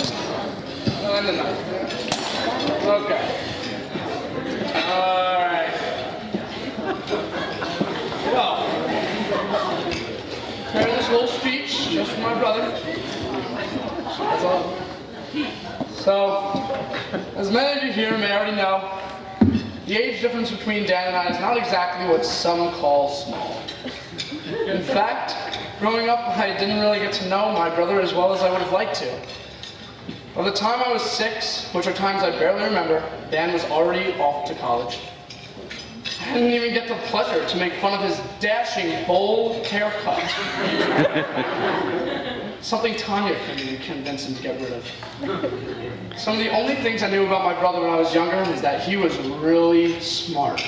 And the knife. Okay. Alright. Well, preparing this little speech just for my brother. So, as many of you here may already know, the age difference between Dan and I is not exactly what some call small. In fact, growing up, I didn't really get to know my brother as well as I would have liked to. By the time I was 6, which are times I barely remember, Dan was already off to college. I didn't even get the pleasure to make fun of his dashing, bold haircut. Something Tanya couldn't convince him to get rid of. Some of the only things I knew about my brother when I was younger was that he was really smart.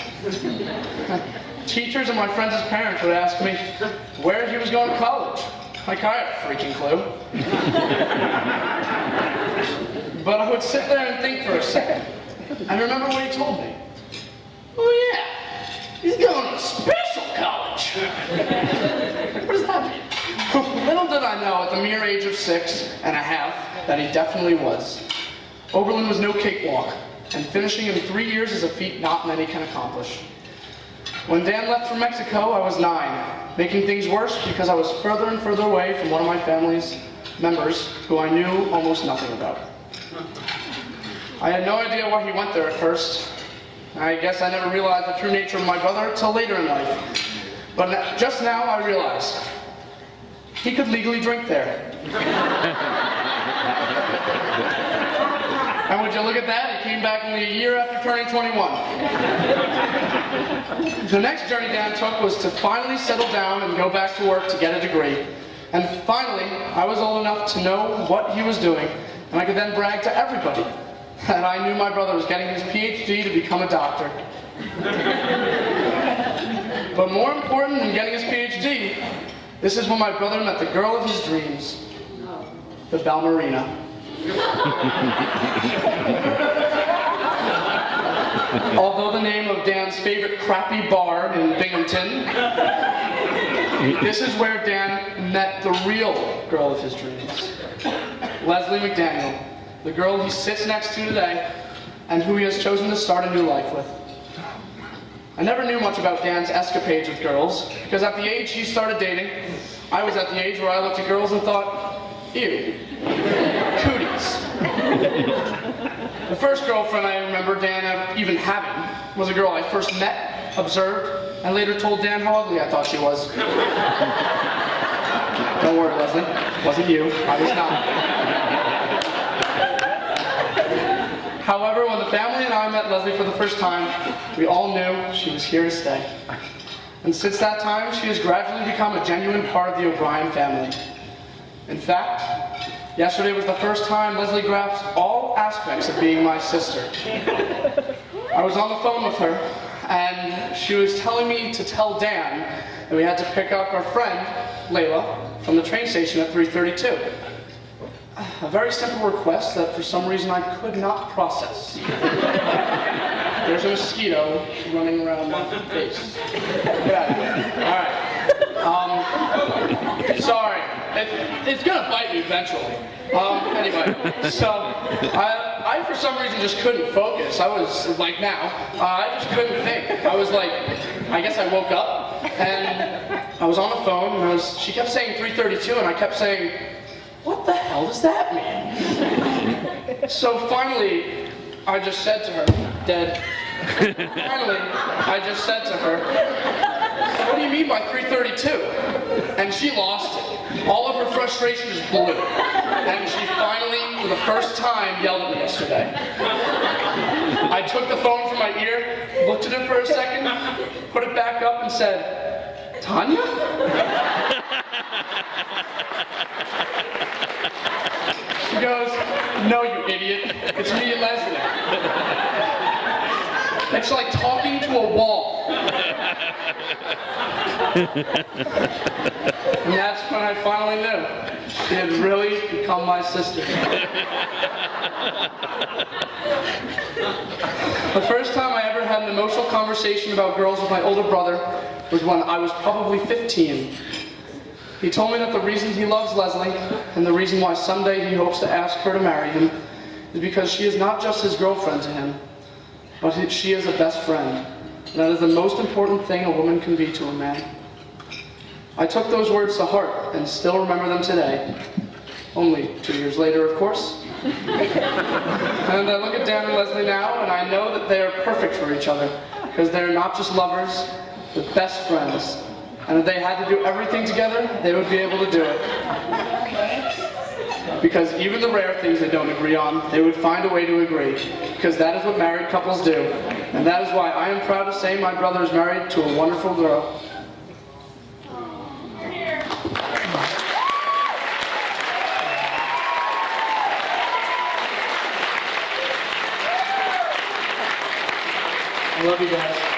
Teachers and my friends' parents would ask me where he was going to college. Like I had a freaking clue. But I would sit there and think for a second, and remember what he told me. Oh yeah, he's going to special college. What does that mean? Little did I know at the mere age of 6.5 that he definitely was. OBrien was no cakewalk, and finishing in 3 years is a feat not many can accomplish. When Dan left for Mexico, I was 9, making things worse because I was further and further away from one of my family's members who I knew almost nothing about. I had no idea why he went there at first. I guess I never realized the true nature of my brother until later in life. But just now I realized he could legally drink there. And would you look at that, he came back only a year after turning 21. The next journey Dan took was to finally settle down and go back to work to get a degree. And finally, I was old enough to know what he was doing, and I could then brag to everybody that I knew my brother was getting his PhD to become a doctor. But more important than getting his PhD, this is when my brother met the girl of his dreams, the ballerina. Although the name of Dan's favorite crappy bar in Binghamton, this is where Dan met the real girl of his dreams, Leslie McDaniel, the girl he sits next to today, and who he has chosen to start a new life with. I never knew much about Dan's escapades with girls, because at the age he started dating, I was at the age where I looked at girls and thought, ew, cooties. The first girlfriend I remember Dan even having was a girl I first met, observed, and later told Dan how ugly I thought she was. Don't worry, Leslie, it wasn't you, I was not. However, when the family and I met Leslie for the first time, we all knew she was here to stay. And since that time, she has gradually become a genuine part of the OBrien family. In fact, yesterday was the first time Leslie grasped all aspects of being my sister. I was on the phone with her, and she was telling me to tell Dan that we had to pick up our friend, Layla, from the train station at 3:32. A very simple request that for some reason I could not process. There's a mosquito running around my face. Get out of here. Alright. Sorry. It's gonna bite me eventually. Anyway, so I for some reason just couldn't focus. I was like now, I just couldn't think. I was like, I guess I woke up and I was on the phone and she kept saying 3:32 and I kept saying, what the hell does that mean? So finally, I just said to her, dead. Finally, I just said to her, what do you mean by 3:32? And she lost it. All of her frustration just blew. And she finally, for the first time, yelled at me yesterday. I took the phone from my ear, looked at it for a second, put it back up and said, Tanya? She goes, no, you idiot. It's me and Leslie. It's like talking to a wall. And that's when I finally knew. She had really become my sister. The first time I ever had an emotional conversation about girls with my older brother was when I was probably 15. He told me that the reason he loves Leslie and the reason why someday he hopes to ask her to marry him is because she is not just his girlfriend to him, but she is a best friend. And that is the most important thing a woman can be to a man. I took those words to heart and still remember them today. Only 2 years later, of course. And I look at Dan and Leslie now, and I know that they are perfect for each other, because they are not just lovers, but best friends. And if they had to do everything together, they would be able to do it. Because even the rare things they don't agree on, they would find a way to agree. Because that is what married couples do. And that is why I am proud to say my brother is married to a wonderful girl. I love you guys.